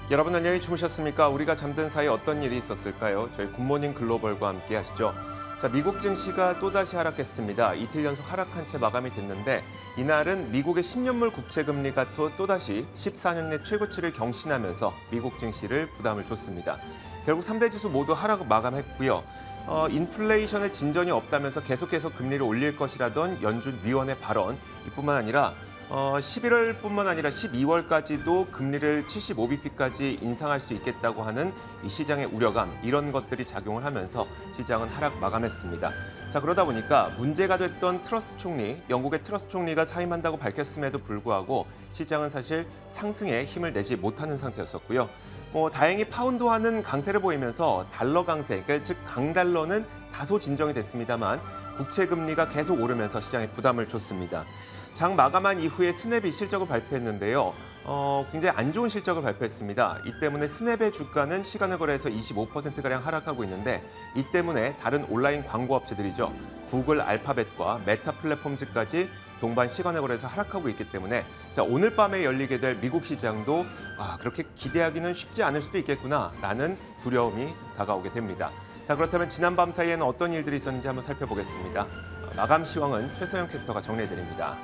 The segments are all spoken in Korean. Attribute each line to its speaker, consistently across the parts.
Speaker 1: 여러분 안녕히 주무셨습니까? 우리가 잠든 사이 어떤 일이 있었을까요? 저희 굿모닝 글로벌과 함께 하시죠. 자, 미국 증시가 또다시 하락했습니다. 이틀 연속 하락한 채 마감이 됐는데 이날은 미국의 10년물 국채 금리가 또다시 14년 내 최고치를 경신하면서 미국 증시를 부담을 줬습니다. 결국 3대 지수 모두 하락 마감했고요. 인플레이션의 진전이 없다면서 계속해서 금리를 올릴 것이라던 연준 위원의 발언, 이뿐만 아니라 11월뿐만 아니라 12월까지도 금리를 75bp까지 인상할 수 있겠다고 하는 이 시장의 우려감, 이런 것들이 작용을 하면서 시장은 하락 마감했습니다. 자, 그러다 보니까 문제가 됐던 트러스 총리, 영국의 트러스 총리가 사임한다고 밝혔음에도 불구하고 시장은 사실 상승에 힘을 내지 못하는 상태였었고요. 다행히 파운드화는 강세를 보이면서 달러 강세, 그러니까 즉 강달러는 다소 진정이 됐습니다만 국채 금리가 계속 오르면서 시장에 부담을 줬습니다. 장 마감한 이후에 스냅이 실적을 발표했는데요. 굉장히 안 좋은 실적을 발표했습니다. 이 때문에 스냅의 주가는 시간을 거래해서 25%가량 하락하고 있는데 이 때문에 다른 온라인 광고 업체들이죠. 구글, 알파벳과 메타 플랫폼즈까지 동반 시간을 거래해서 하락하고 있기 때문에 자, 오늘 밤에 열리게 될 미국 시장도 그렇게 기대하기는 쉽지 않을 수도 있겠구나라는 두려움이 다가오게 됩니다. 자, 그렇다면 지난밤 사이에는 어떤 일들이 있었는지 한번 살펴보겠습니다. 마감 시황은 최서영 캐스터가 정리해드립니다.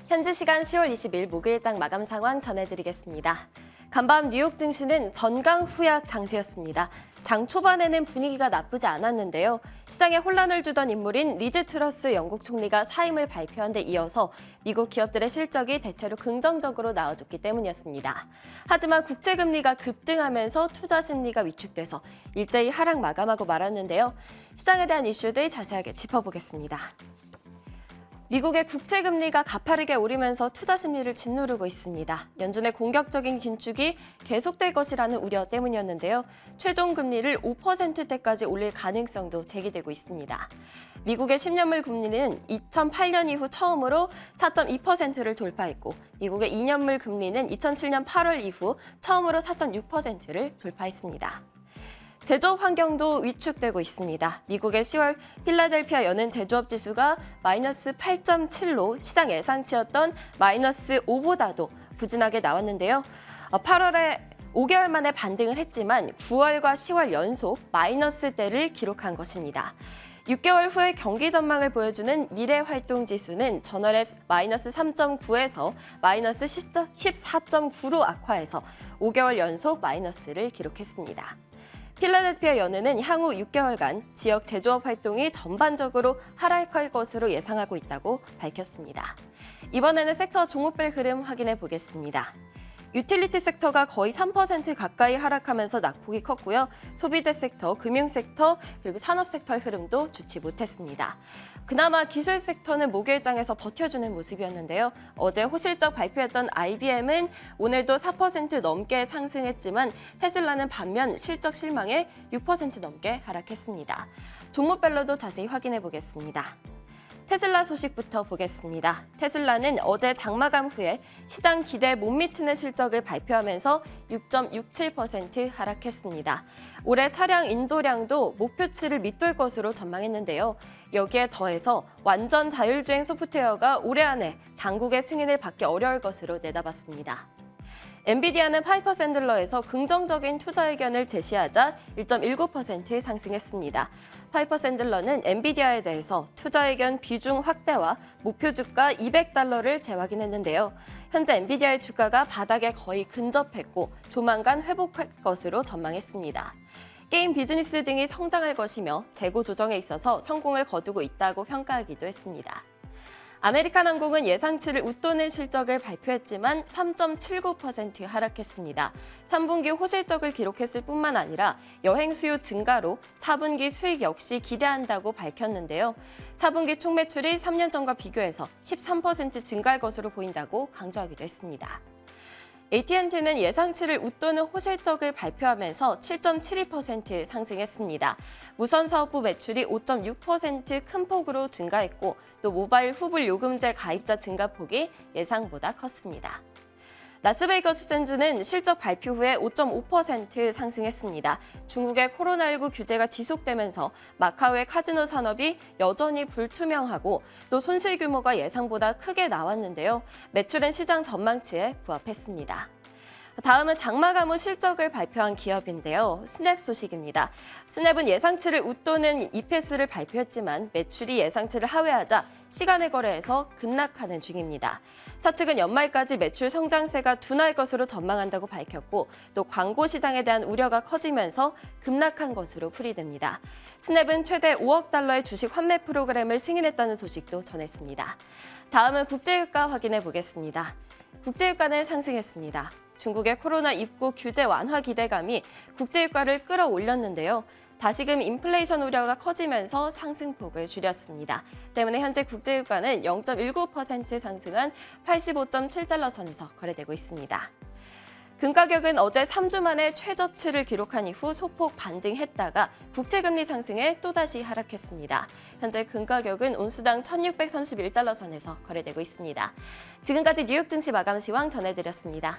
Speaker 2: 현지 시간 10월 20일 목요일장 마감 상황 전해드리겠습니다. 간밤 뉴욕 증시는 전강후약 장세였습니다. 장 초반에는 분위기가 나쁘지 않았는데요. 시장에 혼란을 주던 인물인 리즈 트러스 영국 총리가 사임을 발표한 데 이어서 미국 기업들의 실적이 대체로 긍정적으로 나와줬기 때문이었습니다. 하지만 국채 금리가 급등하면서 투자 심리가 위축돼서 일제히 하락 마감하고 말았는데요. 시장에 대한 이슈들 자세하게 짚어보겠습니다. 미국의 국채 금리가 가파르게 오르면서 투자 심리를 짓누르고 있습니다. 연준의 공격적인 긴축이 계속될 것이라는 우려 때문이었는데요. 최종 금리를 5%대까지 올릴 가능성도 제기되고 있습니다. 미국의 10년물 금리는 2008년 이후 처음으로 4.2%를 돌파했고 미국의 2년물 금리는 2007년 8월 이후 처음으로 4.6%를 돌파했습니다. 제조업 환경도 위축되고 있습니다. 미국의 10월 필라델피아 연은 제조업 지수가 마이너스 8.7로 시장 예상치였던 마이너스 5보다도 부진하게 나왔는데요. 8월에 5개월 만에 반등을 했지만 9월과 10월 연속 마이너스대를 기록한 것입니다. 6개월 후의 경기 전망을 보여주는 미래활동 지수는 전월에 마이너스 3.9에서 마이너스 14.9로 악화해서 5개월 연속 마이너스를 기록했습니다. 필라델피아 연은은 향후 6개월간 지역 제조업 활동이 전반적으로 하락할 것으로 예상하고 있다고 밝혔습니다. 이번에는 섹터 종목별 흐름 확인해 보겠습니다. 유틸리티 섹터가 거의 3% 가까이 하락하면서 낙폭이 컸고요. 소비재 섹터, 금융 섹터, 그리고 산업 섹터의 흐름도 좋지 못했습니다. 그나마 기술 섹터는 목요일장에서 버텨주는 모습이었는데요. 어제 호실적 발표했던 IBM은 오늘도 4% 넘게 상승했지만 테슬라는 반면 실적 실망에 6% 넘게 하락했습니다. 종목별로도 자세히 확인해 보겠습니다. 테슬라 소식부터 보겠습니다. 테슬라는 어제 장마감 후에 시장 기대에 못 미치는 실적을 발표하면서 6.67% 하락했습니다. 올해 차량 인도량도 목표치를 밑돌 것으로 전망했는데요. 여기에 더해서 완전 자율주행 소프트웨어가 올해 안에 당국의 승인을 받기 어려울 것으로 내다봤습니다. 엔비디아는 파이퍼 샌들러에서 긍정적인 투자 의견을 제시하자 1.19% 상승했습니다. 파이퍼 샌들러는 엔비디아에 대해서 투자 의견 비중 확대와 목표 주가 $200를 재확인했는데요. 현재 엔비디아의 주가가 바닥에 거의 근접했고 조만간 회복할 것으로 전망했습니다. 게임 비즈니스 등이 성장할 것이며 재고 조정에 있어서 성공을 거두고 있다고 평가하기도 했습니다. 아메리칸 항공은 예상치를 웃도는 실적을 발표했지만 3.79% 하락했습니다. 3분기 호실적을 기록했을 뿐만 아니라 여행 수요 증가로 4분기 수익 역시 기대한다고 밝혔는데요. 4분기 총 매출이 3년 전과 비교해서 13% 증가할 것으로 보인다고 강조하기도 했습니다. AT&T는 예상치를 웃도는 호실적을 발표하면서 7.72% 상승했습니다. 무선사업부 매출이 5.6% 큰 폭으로 증가했고 또 모바일 후불 요금제 가입자 증가폭이 예상보다 컸습니다. 라스베이거스 샌즈는 실적 발표 후에 5.5% 상승했습니다. 중국의 코로나19 규제가 지속되면서 마카오의 카지노 산업이 여전히 불투명하고 또 손실 규모가 예상보다 크게 나왔는데요. 매출은 시장 전망치에 부합했습니다. 다음은 장마감 후 실적을 발표한 기업인데요. 스냅 소식입니다. 스냅은 예상치를 웃도는 EPS를 발표했지만 매출이 예상치를 하회하자 시간을 거래해서 급락하는 중입니다. 사측은 연말까지 매출 성장세가 둔할 것으로 전망한다고 밝혔고 또 광고 시장에 대한 우려가 커지면서 급락한 것으로 풀이됩니다. 스냅은 최대 5억 달러의 주식 환매 프로그램을 승인했다는 소식도 전했습니다. 다음은 국제유가 확인해 보겠습니다. 국제유가는 상승했습니다. 중국의 코로나 입구 규제 완화 기대감이 국제유가를 끌어올렸는데요. 다시금 인플레이션 우려가 커지면서 상승폭을 줄였습니다. 때문에 현재 국제유가는 0.19% 상승한 85.7달러 선에서 거래되고 있습니다. 금 가격은 어제 3주 만에 최저치를 기록한 이후 소폭 반등했다가 국채금리 상승에 또다시 하락했습니다. 현재 금 가격은 온수당 1,631달러 선에서 거래되고 있습니다. 지금까지 뉴욕 증시 마감 시황 전해드렸습니다.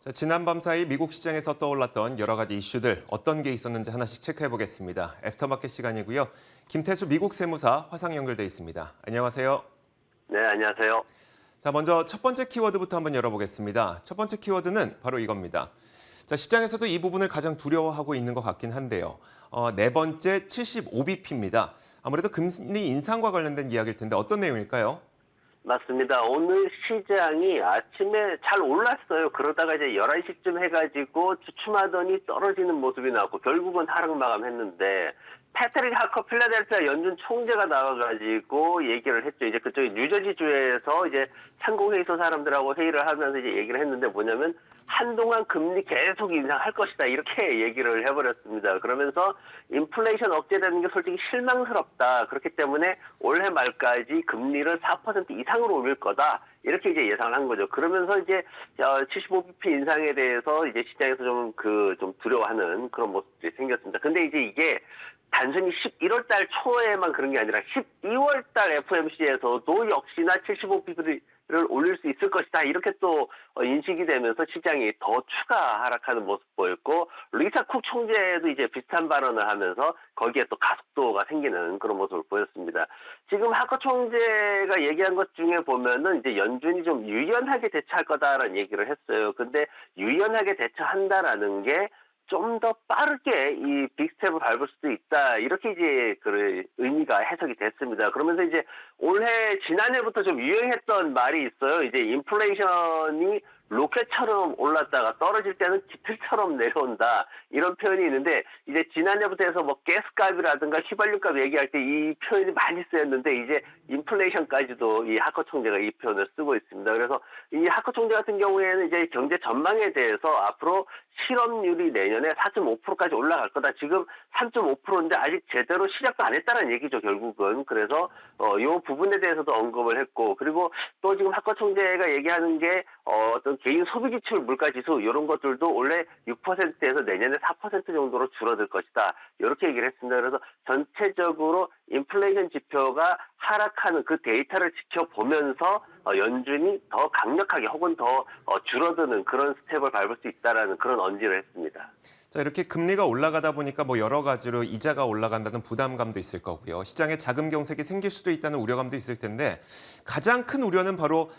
Speaker 1: 자, 지난 밤 사이 미국 시장에서 떠올랐던 여러 가지 이슈들 어떤 게 있었는지 하나씩 체크해 보겠습니다. 애프터마켓 시간이고요. 김태수 미국 세무사 화상 연결돼 있습니다. 안녕하세요.
Speaker 3: 네, 안녕하세요.
Speaker 1: 자, 먼저 첫 번째 키워드부터 한번 열어보겠습니다. 첫 번째 키워드는 바로 이겁니다. 자, 시장에서도 이 부분을 가장 두려워하고 있는 것 같긴 한데요. 네 번째 75bp입니다. 아무래도 금리 인상과 관련된 이야기일 텐데 어떤 내용일까요?
Speaker 3: 맞습니다. 오늘 시장이 아침에 잘 올랐어요. 그러다가 이제 11시쯤 해가지고 주춤하더니 떨어지는 모습이 나왔고 결국은 하락 마감했는데 패트릭 하커 필라델피아 연준 총재가 나와가지고 얘기를 했죠. 이제 그쪽에 뉴저지주에서 이제 상공회의소 사람들하고 회의를 하면서 이제 얘기를 했는데 뭐냐면 한동안 금리 계속 인상할 것이다 이렇게 얘기를 해버렸습니다. 그러면서 인플레이션 억제되는 게 솔직히 실망스럽다. 그렇기 때문에 올해 말까지 금리를 4% 이상으로 올릴 거다. 이렇게 이제 예상을 한 거죠. 그러면서 이제 75bp 인상에 대해서 이제 시장에서 좀 두려워하는 그런 모습들이 생겼습니다. 근데 이제 이게 단순히 11월 달 초에만 그런 게 아니라 12월 달 FOMC에서도 역시나 75bp를 올릴 수 있을 것이다. 이렇게 또 인식이 되면서 시장이 더 추가 하락하는 모습 보였고 리사 쿡 총재도 이제 비슷한 발언을 하면서 거기에 또 가속도가 생기는 그런 모습을 보였습니다. 지금 하커 총재가 얘기한 것 중에 보면은 이제 연준이 좀 유연하게 대처할 거다라는 얘기를 했어요. 근데 유연하게 대처한다라는 게 좀 더 빠르게 이 빅스텝을 밟을 수도 있다. 이렇게 이제 그 의미가 해석이 됐습니다. 그러면서 이제 지난해부터 좀 유행했던 말이 있어요. 이제 인플레이션이 로켓처럼 올랐다가 떨어질 때는 깃털처럼 내려온다. 이런 표현이 있는데 이제 지난해부터 해서 뭐 가스값이라든가 휘발유값 얘기할 때 이 표현이 많이 쓰였는데 이제 인플레이션까지도 이 하커 총재가 이 표현을 쓰고 있습니다. 그래서 이 하커 총재 같은 경우에는 이제 경제 전망에 대해서 앞으로 실업률이 내년에 4.5%까지 올라갈 거다. 지금 3.5%인데 아직 제대로 시작도 안 했다는 얘기죠, 결국은. 그래서 이 부분에 대해서도 언급을 했고 그리고 또 지금 하커 총재가 얘기하는 게 어떤 개인 소비 지출 물가 지수 이런 것들도 원래 6%에서 내년에 4% 정도로 줄어들 것이다. 이렇게 얘기를 했습니다. 그래서 전체적으로 인플레이션 지표가 하락하는 그 데이터를 지켜보면서 연준이 더 강력하게 혹은 더 줄어드는 그런 스텝을 밟을 수 있다라는 그런 언지를 했습니다.
Speaker 1: 자, 이렇게 금리가 올라가다 보니까 뭐 여러 가지로 이자가 올라간다는 부담감도 있을 거고요. 시장에 자금 경색이 생길 수도 있다는 우려감도 있을 텐데 가장 큰 우려는 바로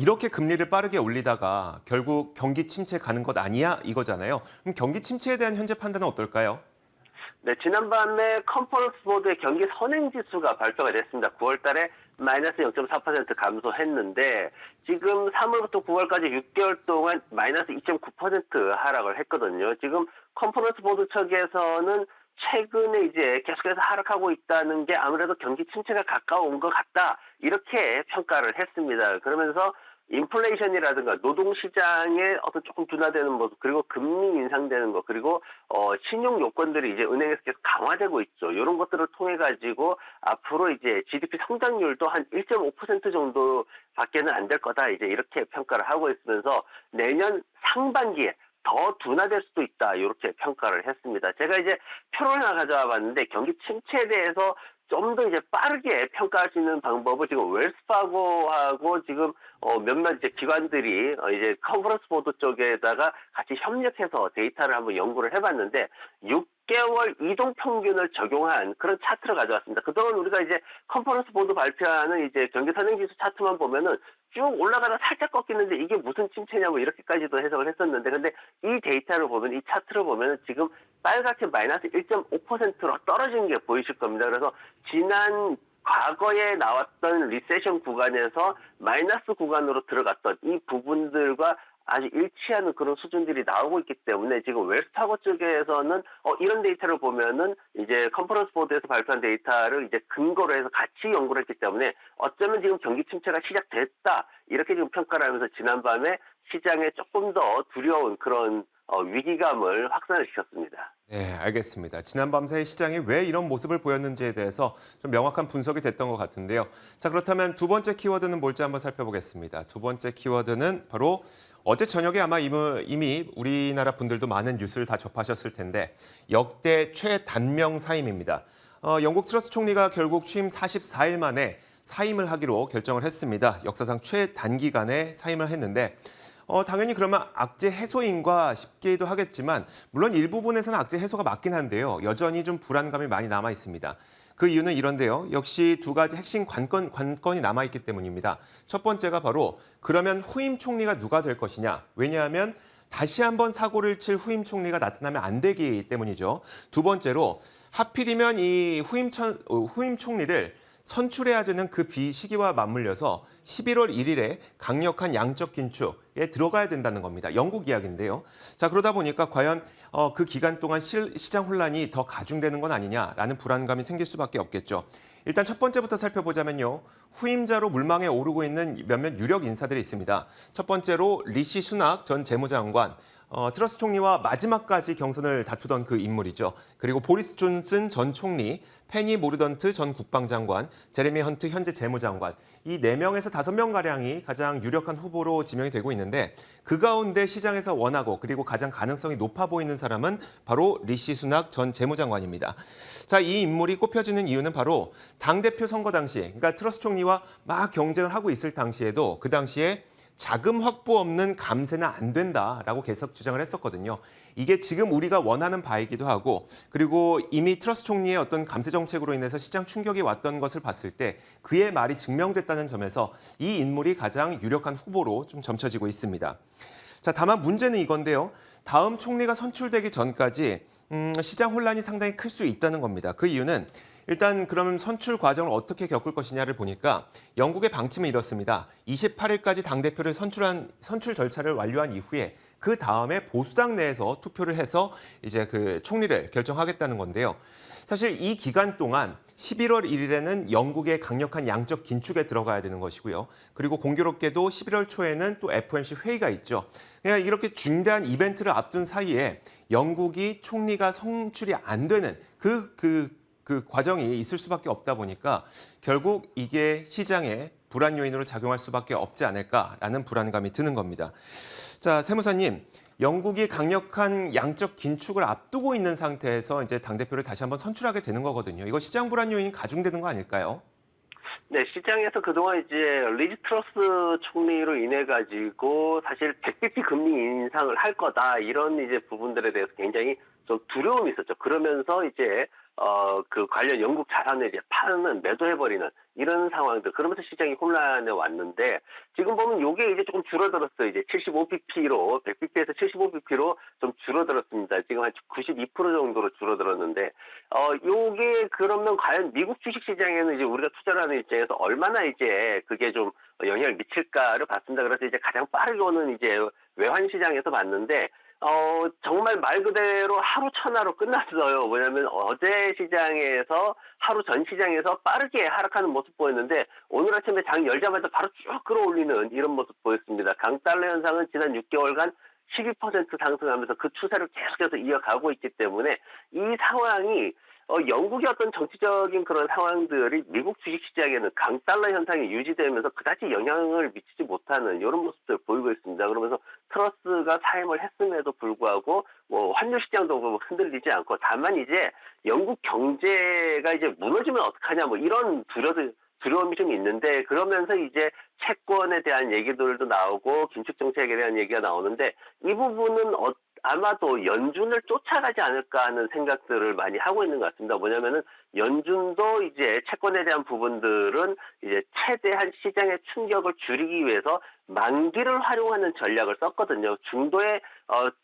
Speaker 1: 이렇게 금리를 빠르게 올리다가 결국 경기 침체 가는 것 아니야 이거잖아요. 그럼 경기 침체에 대한 현재 판단은 어떨까요?
Speaker 3: 네, 지난밤에 컨퍼런스 보드의 경기 선행지수가 발표가 됐습니다. 9월 달에 마이너스 0.4% 감소했는데 지금 3월부터 9월까지 6개월 동안 마이너스 2.9% 하락을 했거든요. 지금 컨퍼런스 보드 측에서는 최근에 이제 계속해서 하락하고 있다는 게 아무래도 경기 침체가 가까운 것 같다. 이렇게 평가를 했습니다. 그러면서 인플레이션이라든가 노동시장에 어떤 조금 둔화되는 모습, 그리고 금리 인상되는 것, 그리고 신용 요건들이 이제 은행에서 계속 강화되고 있죠. 이런 것들을 통해 가지고 앞으로 이제 GDP 성장률도 한 1.5% 정도밖에는 안 될 거다. 이제 이렇게 평가를 하고 있으면서 내년 상반기에 더 둔화될 수도 있다. 이렇게 평가를 했습니다. 제가 이제 표를 하나 가져와 봤는데 경기 침체에 대해서 좀 더 이제 빠르게 평가할 수 있는 방법을 지금 웰스파고하고 지금 몇몇 이제 기관들이 이제 컨퍼런스 보드 쪽에다가 같이 협력해서 데이터를 한번 연구를 해봤는데 6개월 이동 평균을 적용한 그런 차트를 가져왔습니다. 그동안 우리가 이제 컨퍼런스 보드 발표하는 이제 경기 선행지수 차트만 보면은 쭉 올라가다 살짝 꺾이는데 이게 무슨 침체냐 뭐 이렇게까지도 해석을 했었는데 근데 이 데이터를 보면 이 차트를 보면은 지금 빨갛게 마이너스 1.5%로 떨어지는 게 보이실 겁니다. 그래서 지난 과거에 나왔던 리세션 구간에서 마이너스 구간으로 들어갔던 이 부분들과 아주 일치하는 그런 수준들이 나오고 있기 때문에 지금 웰스파고 쪽에서는 이런 데이터를 보면은 이제 컨퍼런스 보드에서 발표한 데이터를 이제 근거로 해서 같이 연구를 했기 때문에 어쩌면 지금 경기 침체가 시작됐다 이렇게 지금 평가를 하면서 지난밤에 시장에 조금 더 두려운 그런 위기감을 확산을 시켰습니다.
Speaker 1: 네, 알겠습니다. 지난밤 사이 시장이 왜 이런 모습을 보였는지에 대해서 좀 명확한 분석이 됐던 것 같은데요. 자, 그렇다면 두 번째 키워드는 뭘지 한번 살펴보겠습니다. 두 번째 키워드는 바로 어제 저녁에 아마 이미 우리나라 분들도 많은 뉴스를 다 접하셨을 텐데 역대 최단명 사임입니다. 영국 트러스 총리가 결국 취임 44일 만에 사임을 하기로 결정을 했습니다. 역사상 최단기간에 사임을 했는데 당연히 그러면 악재 해소인가 싶기도 하겠지만 물론 일부분에서는 악재 해소가 맞긴 한데요. 여전히 좀 불안감이 많이 남아 있습니다. 그 이유는 이런데요. 역시 두 가지 핵심 관건이 남아있기 때문입니다. 첫 번째가 바로 그러면 후임 총리가 누가 될 것이냐. 왜냐하면 다시 한번 사고를 칠 후임 총리가 나타나면 안 되기 때문이죠. 두 번째로 하필이면 이 후임 총리를 선출해야 되는 그 비시기와 맞물려서 11월 1일에 강력한 양적 긴축에 들어가야 된다는 겁니다. 영국 이야기인데요. 자, 그러다 보니까 과연 그 기간 동안 시장 혼란이 더 가중되는 건 아니냐라는 불안감이 생길 수밖에 없겠죠. 일단 첫 번째부터 살펴보자면요. 후임자로 물망에 오르고 있는 몇몇 유력 인사들이 있습니다. 첫 번째로 리시 수낙 전 재무장관. 트러스 총리와 마지막까지 경선을 다투던 그 인물이죠. 그리고 보리스 존슨 전 총리, 페니 모르던트 전 국방장관, 제레미 헌트 현재 재무장관. 이 4명에서 5명가량이 가장 유력한 후보로 지명이 되고 있는데 그 가운데 시장에서 원하고 그리고 가장 가능성이 높아 보이는 사람은 바로 리시 수낙 전 재무장관입니다. 자, 이 인물이 꼽혀지는 이유는 바로 당대표 선거 당시, 그러니까 트러스 총리와 막 경쟁을 하고 있을 당시에도 그 당시에 자금 확보 없는 감세는 안 된다라고 계속 주장을 했었거든요. 이게 지금 우리가 원하는 바이기도 하고 그리고 이미 트러스 총리의 어떤 감세 정책으로 인해서 시장 충격이 왔던 것을 봤을 때 그의 말이 증명됐다는 점에서 이 인물이 가장 유력한 후보로 좀 점쳐지고 있습니다. 자, 다만 문제는 이건데요. 다음 총리가 선출되기 전까지 시장 혼란이 상당히 클 수 있다는 겁니다. 그 이유는 일단 그러면 선출 과정을 어떻게 겪을 것이냐를 보니까 영국의 방침은 이렇습니다. 28일까지 당대표를 선출 절차를 완료한 이후에 그 다음에 보수당 내에서 투표를 해서 이제 그 총리를 결정하겠다는 건데요. 사실 이 기간 동안 11월 1일에는 영국의 강력한 양적 긴축에 들어가야 되는 것이고요. 그리고 공교롭게도 11월 초에는 또 FOMC 회의가 있죠. 그러니까 이렇게 중대한 이벤트를 앞둔 사이에 영국이 총리가 선출이 안 되는 그 과정이 있을 수밖에 없다 보니까 결국 이게 시장에 불안 요인으로 작용할 수밖에 없지 않을까라는 불안감이 드는 겁니다. 자, 세무사님, 영국이 강력한 양적 긴축을 앞두고 있는 상태에서 이제 당대표를 다시 한번 선출하게 되는 거거든요. 이거 시장 불안 요인이 가중되는 거 아닐까요?
Speaker 3: 네, 시장에서 그동안 이제 리즈 트러스 총리로 인해 가지고 사실 100bp 금리 인상을 할 거다 이런 이제 부분들에 대해서 굉장히 좀 두려움이 있었죠. 그러면서 이제 그 관련 영국 자산을 이제 파는 매도해버리는 이런 상황들 그러면서 시장이 혼란에 왔는데 지금 보면 요게 이제 조금 줄어들었어요. 이제 75bp로 100bp에서 75bp로 좀 줄어들었습니다. 지금 한 92% 정도로 줄어들었는데 요게 그러면 과연 미국 주식 시장에는 이제 우리가 투자를 하는 입장에서 얼마나 이제 그게 좀 영향을 미칠까를 봤습니다. 그래서 이제 가장 빠르게 오는 이제 외환 시장에서 봤는데 정말 말 그대로 하루 천하로 끝났어요. 뭐냐면 어제 시장에서 하루 전 시장에서 빠르게 하락하는 모습 보였는데 오늘 아침에 장 열자마자 바로 쭉 끌어올리는 이런 모습 보였습니다. 강달러 현상은 지난 6개월간 12% 상승하면서 그 추세를 계속해서 이어가고 있기 때문에 이 상황이 영국의 어떤 정치적인 그런 상황들이 미국 주식시장에는 강달러 현상이 유지되면서 그다지 영향을 미치지 못하는 이런 모습들을 보이고 있습니다. 그러면서 트러스가 사임을 했음에도 불구하고 뭐 환율 시장도 흔들리지 않고 다만 이제 영국 경제가 이제 무너지면 어떡하냐 뭐 이런 두려움이 좀 있는데 그러면서 이제 채권에 대한 얘기들도 나오고 긴축 정책에 대한 얘기가 나오는데 이 부분은 아마도 연준을 쫓아가지 않을까 하는 생각들을 많이 하고 있는 것 같습니다. 뭐냐면은 연준도 이제 채권에 대한 부분들은 이제 최대한 시장의 충격을 줄이기 위해서 만기를 활용하는 전략을 썼거든요. 중도에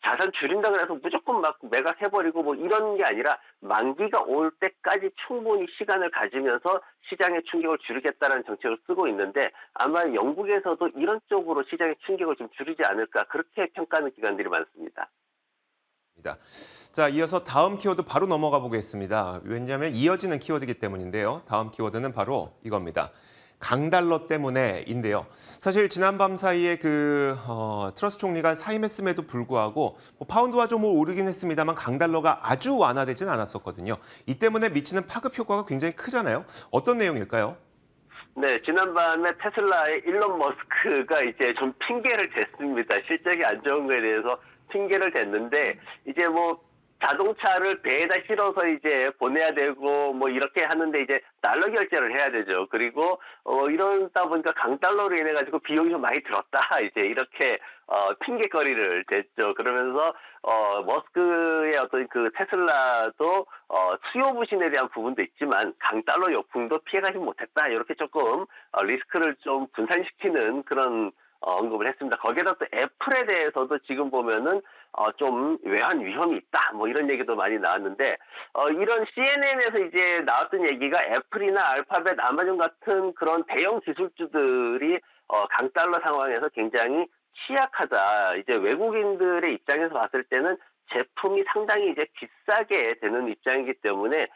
Speaker 3: 자산 줄인다 그래서 무조건 막 매각해버리고 뭐 이런 게 아니라 만기가 올 때까지 충분히 시간을 가지면서 시장의 충격을 줄이겠다는 정책을 쓰고 있는데 아마 영국에서도 이런 쪽으로 시장의 충격을 좀 줄이지 않을까 그렇게 평가하는 기관들이 많습니다.
Speaker 1: 자, 이어서 다음 키워드 바로 넘어가 보겠습니다. 왜냐하면 이어지는 키워드이기 때문인데요. 다음 키워드는 바로 이겁니다. 강달러 때문에인데요. 사실 지난밤 사이에 트러스 총리가 사임했음에도 불구하고 파운드와 좀 오르긴 했습니다만 강달러가 아주 완화되진 않았었거든요. 이 때문에 미치는 파급 효과가 굉장히 크잖아요. 어떤 내용일까요?
Speaker 3: 네, 지난밤에 테슬라의 일론 머스크가 이제 좀 핑계를 댔습니다. 실적이 안 좋은 거에 대해서 핑계를 댔는데, 이제 뭐, 자동차를 배에다 실어서 이제 보내야 되고, 뭐, 이렇게 하는데 이제 달러 결제를 해야 되죠. 그리고, 이러다 보니까 강달러로 인해가지고 비용이 좀 많이 들었다. 이제 이렇게, 핑계거리를 댔죠. 그러면서, 머스크의 어떤 그 테슬라도, 수요 부진에 대한 부분도 있지만, 강달러 역풍도 피해가지 못했다. 이렇게 조금, 리스크를 좀 분산시키는 그런, 언급을 했습니다. 거기에다 또 애플에 대해서도 지금 보면은 좀 외환 위험이 있다 뭐 이런 얘기도 많이 나왔는데 이런 CNN에서 이제 나왔던 얘기가 애플이나 알파벳, 아마존 같은 그런 대형 기술주들이 강달러 상황에서 굉장히 취약하다. 이제 외국인들의 입장에서 봤을 때는 제품이 상당히 이제 비싸게 되는 입장이기 때문에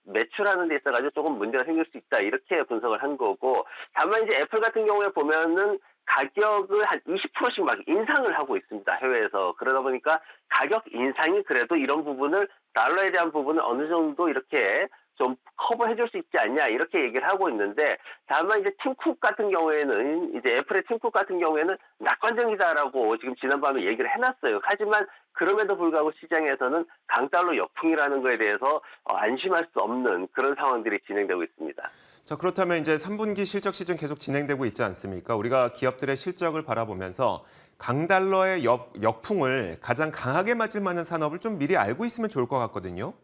Speaker 3: 매출하는 데 있어가지고 조금 문제가 생길 수 있다. 이렇게 분석을 한 거고. 다만 이제 애플 같은 경우에 보면은 가격을 한 20%씩 막 인상을 하고 있습니다. 해외에서. 그러다 보니까 가격 인상이 그래도 이런 부분을 달러에 대한 부분을 어느 정도 이렇게 좀 커버해 줄 수 있지 않냐 이렇게 얘기를 하고 있는데 다만 이제 팀쿡 같은 경우에는 이제 애플의 팀쿡 같은 경우에는 낙관적이다라고 지금 지난밤에 얘기를 해놨어요. 하지만 그럼에도 불구하고 시장에서는 강달러 역풍이라는 거에 대해서 안심할 수 없는 그런 상황들이 진행되고 있습니다.
Speaker 1: 자, 그렇다면 이제 3분기 실적 시즌 계속 진행되고 있지 않습니까? 우리가 기업들의 실적을 바라보면서 강달러의 역풍을 가장 강하게 맞을 만한 산업을 좀 미리 알고 있으면 좋을 것 같거든요.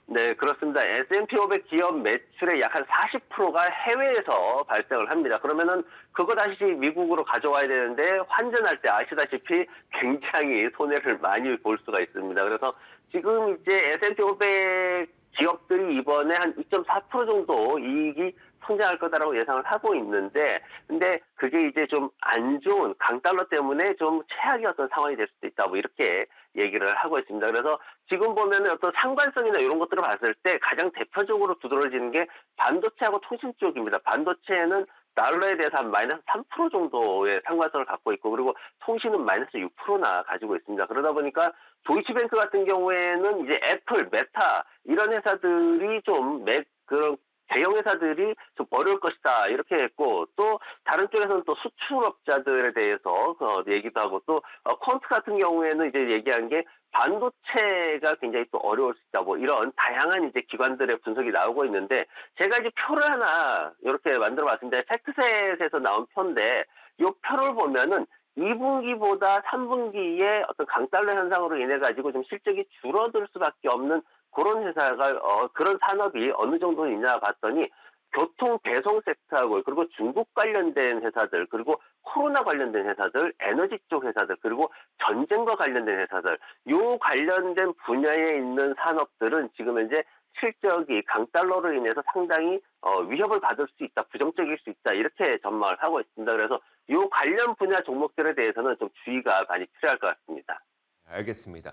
Speaker 3: 네, 그렇습니다. S&P 500 기업 매출의 약 한 40%가 해외에서 발생을 합니다. 그러면은 그거 다시 미국으로 가져와야 되는데 환전할 때 아시다시피 굉장히 손해를 많이 볼 수가 있습니다. 그래서 지금 이제 S&P 500 기업들이 이번에 한 2.4% 정도 이익이 성장할 거다라고 예상을 하고 있는데, 근데 그게 이제 좀 안 좋은 강달러 때문에 좀 최악의 어떤 상황이 될 수도 있다. 뭐 이렇게 얘기를 하고 있습니다. 그래서 지금 보면은 어떤 상관성이나 이런 것들을 봤을 때 가장 대표적으로 두드러지는 게 반도체하고 통신 쪽입니다. 반도체는 달러에 대해서 한 마이너스 3% 정도의 상관성을 갖고 있고 그리고 통신은 마이너스 6%나 가지고 있습니다. 그러다 보니까 도이치뱅크 같은 경우에는 이제 애플, 메타 이런 회사들이 좀 그런 대형 회사들이 좀 어려울 것이다 이렇게 했고 또 다른 쪽에서는 또 수출업자들에 대해서 얘기도 하고 또 퀀트 같은 경우에는 이제 얘기한 게 반도체가 굉장히 또 어려울 수 있다 뭐 이런 다양한 이제 기관들의 분석이 나오고 있는데 제가 이제 표를 하나 이렇게 만들어봤습니다. 팩트셋에서 나온 표인데 이 표를 보면은 2분기보다 3분기에 어떤 강달러 현상으로 인해 가지고 좀 실적이 줄어들 수밖에 없는 그런 회사가 그런 산업이 어느 정도 있냐 봤더니 교통 배송 섹터하고 그리고 중국 관련된 회사들 그리고 코로나 관련된 회사들 에너지 쪽 회사들 그리고 전쟁과 관련된 회사들 요 관련된 분야에 있는 산업들은 지금 현재 실적이 강달러로 인해서 상당히 위협을 받을 수 있다, 부정적일 수 있다 이렇게 전망을 하고 있습니다. 그래서 이 관련 분야 종목들에 대해서는 좀 주의가 많이 필요할 것 같습니다.
Speaker 1: 알겠습니다.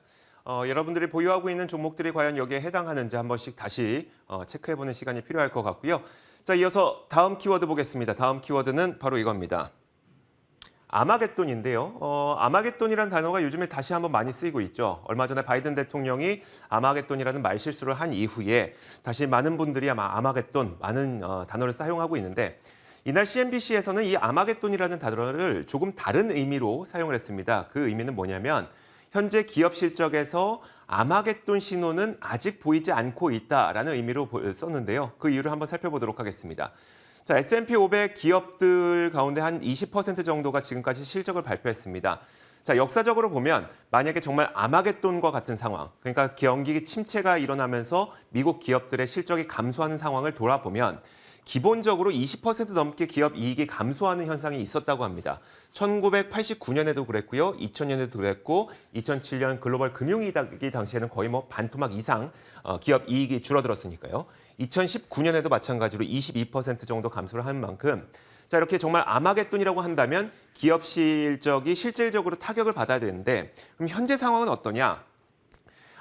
Speaker 1: 여러분들이 보유하고 있는 종목들이 과연 여기에 해당하는지 한 번씩 다시 체크해보는 시간이 필요할 것 같고요. 자, 이어서 다음 키워드 보겠습니다. 다음 키워드는 바로 이겁니다. 아마겟돈인데요. 아마겟돈이라는 단어가 요즘에 다시 한번 많이 쓰이고 있죠. 얼마 전에 바이든 대통령이 아마겟돈이라는 말실수를 한 이후에 다시 많은 분들이 아마 아마겟돈 많은 단어를 사용하고 있는데 이날 CNBC에서는 이 아마겟돈이라는 단어를 조금 다른 의미로 사용을 했습니다. 그 의미는 뭐냐면 현재 기업 실적에서 아마겟돈 신호는 아직 보이지 않고 있다라는 의미로 썼는데요. 그 이유를 한번 살펴보도록 하겠습니다. 자, S&P 500 기업들 가운데 한 20% 정도가 지금까지 실적을 발표했습니다. 자, 역사적으로 보면 만약에 정말 아마겟돈과 같은 상황, 그러니까 경기 침체가 일어나면서 미국 기업들의 실적이 감소하는 상황을 돌아보면 기본적으로 20% 넘게 기업 이익이 감소하는 현상이 있었다고 합니다. 1989년에도 그랬고요. 2000년에도 그랬고 2007년 글로벌 금융위기 당시에는 거의 뭐 반토막 이상 기업 이익이 줄어들었으니까요. 2019년에도 마찬가지로 22% 정도 감소를 한 만큼 자, 이렇게 정말 아마겟돈이라고 한다면 기업 실적이 실질적으로 타격을 받아야 되는데 그럼 현재 상황은 어떠냐?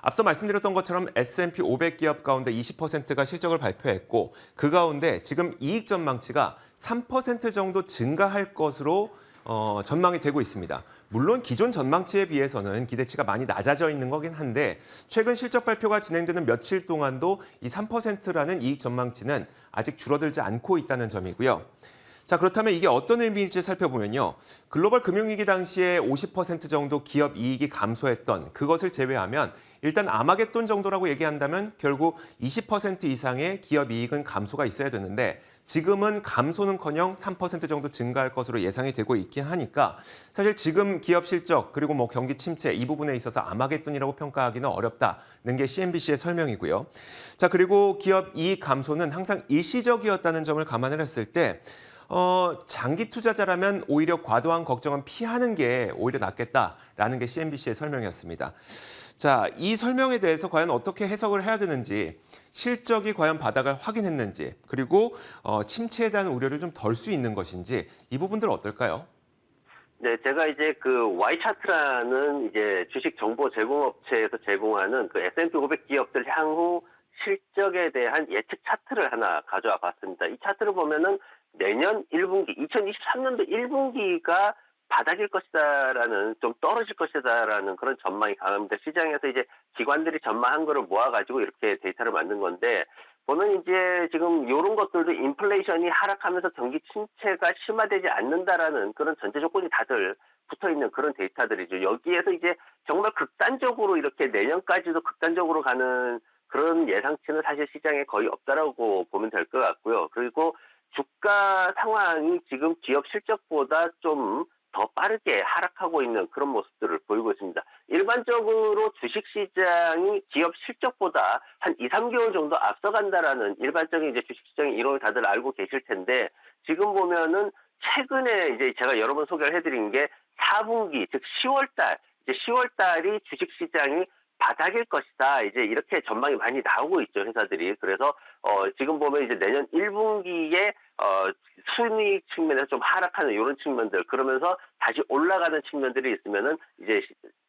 Speaker 1: 앞서 말씀드렸던 것처럼 S&P 500 기업 가운데 20%가 실적을 발표했고 그 가운데 지금 이익 전망치가 3% 정도 증가할 것으로 전망이 되고 있습니다. 물론 기존 전망치에 비해서는 기대치가 많이 낮아져 있는 거긴 한데 최근 실적 발표가 진행되는 며칠 동안도 이 3%라는 이익 전망치는 아직 줄어들지 않고 있다는 점이고요. 자, 그렇다면 이게 어떤 의미일지 살펴보면요. 글로벌 금융위기 당시에 50% 정도 기업 이익이 감소했던 그것을 제외하면 일단 아마겟돈 정도라고 얘기한다면 결국 20% 이상의 기업 이익은 감소가 있어야 되는데 지금은 감소는커녕 3% 정도 증가할 것으로 예상이 되고 있긴 하니까 사실 지금 기업 실적 그리고 뭐 경기 침체 이 부분에 있어서 아마겟돈이라고 평가하기는 어렵다는 게 CNBC의 설명이고요. 자, 그리고 기업 이익 감소는 항상 일시적이었다는 점을 감안을 했을 때 장기 투자자라면 오히려 과도한 걱정은 피하는 게 오히려 낫겠다라는 게 CNBC의 설명이었습니다. 자, 이 설명에 대해서 과연 어떻게 해석을 해야 되는지, 실적이 과연 바닥을 확인했는지, 그리고 침체에 대한 우려를 좀 덜 수 있는 것인지 이 부분들 어떨까요?
Speaker 3: 네, 제가 이제 그 Y차트라는 이제 주식 정보 제공업체에서 제공하는 그 S&P 500 기업들 향후 실적에 대한 예측 차트를 하나 가져와 봤습니다. 이 차트를 보면은 내년 1분기, 2023년도 1분기가 바닥일 것이다라는, 좀 떨어질 것이다라는 그런 전망이 강합니다. 시장에서 이제 기관들이 전망한 거를 모아가지고 이렇게 데이터를 만든 건데, 보는 이제 지금 이런 것들도 인플레이션이 하락하면서 경기 침체가 심화되지 않는다라는 그런 전제 조건이 다들 붙어 있는 그런 데이터들이죠. 여기에서 이제 정말 극단적으로 이렇게 내년까지도 극단적으로 가는 그런 예상치는 사실 시장에 거의 없다라고 보면 될 것 같고요. 그리고 주가 상황이 지금 기업 실적보다 좀 더 빠르게 하락하고 있는 그런 모습들을 보이고 있습니다. 일반적으로 주식시장이 기업 실적보다 한 2, 3개월 정도 앞서간다라는 일반적인 이제 주식시장의 이론을 다들 알고 계실 텐데, 지금 보면은 최근에 이제 제가 여러 번 소개를 해드린 게 4분기, 즉 10월달, 이제 10월달이 주식시장이 바닥일 것이다. 이제 이렇게 전망이 많이 나오고 있죠, 회사들이. 그래서 지금 보면 이제 내년 1분기에 순이익 측면에서 좀 하락하는 이런 측면들, 그러면서 다시 올라가는 측면들이 있으면은 이제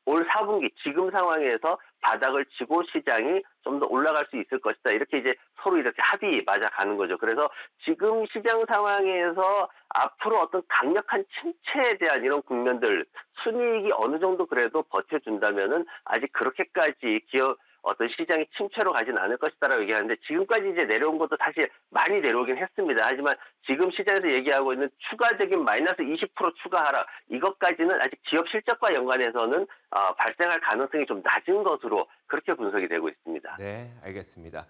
Speaker 3: 올 4분기 지금 상황에서 바닥을 치고 시장이 좀 더 올라갈 수 있을 것이다. 이렇게 이제 서로 이렇게 합의 맞아 가는 거죠. 그래서 지금 시장 상황에서 앞으로 어떤 강력한 침체에 대한 이런 국면들, 순이익이 어느 정도 그래도 버텨준다면은 아직 그렇게까지 기업 어떤 시장이 침체로 가진 않을 것이다라고 얘기하는데 지금까지 이제 내려온 것도 사실 많이 내려오긴 했습니다. 하지만 지금 시장에서 얘기하고 있는 추가적인 마이너스 20% 추가 하락 이것까지는 아직 기업 실적과 연관해서는 발생할 가능성이 좀 낮은 것으로 그렇게 분석이 되고 있습니다.
Speaker 1: 네, 알겠습니다.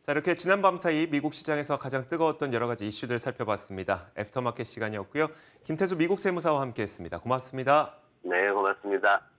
Speaker 1: 자, 이렇게 지난 밤 사이 미국 시장에서 가장 뜨거웠던 여러 가지 이슈들 살펴봤습니다. 애프터마켓 시간이었고요. 김태수 미국 세무사와 함께했습니다. 고맙습니다.
Speaker 3: 네, 고맙습니다.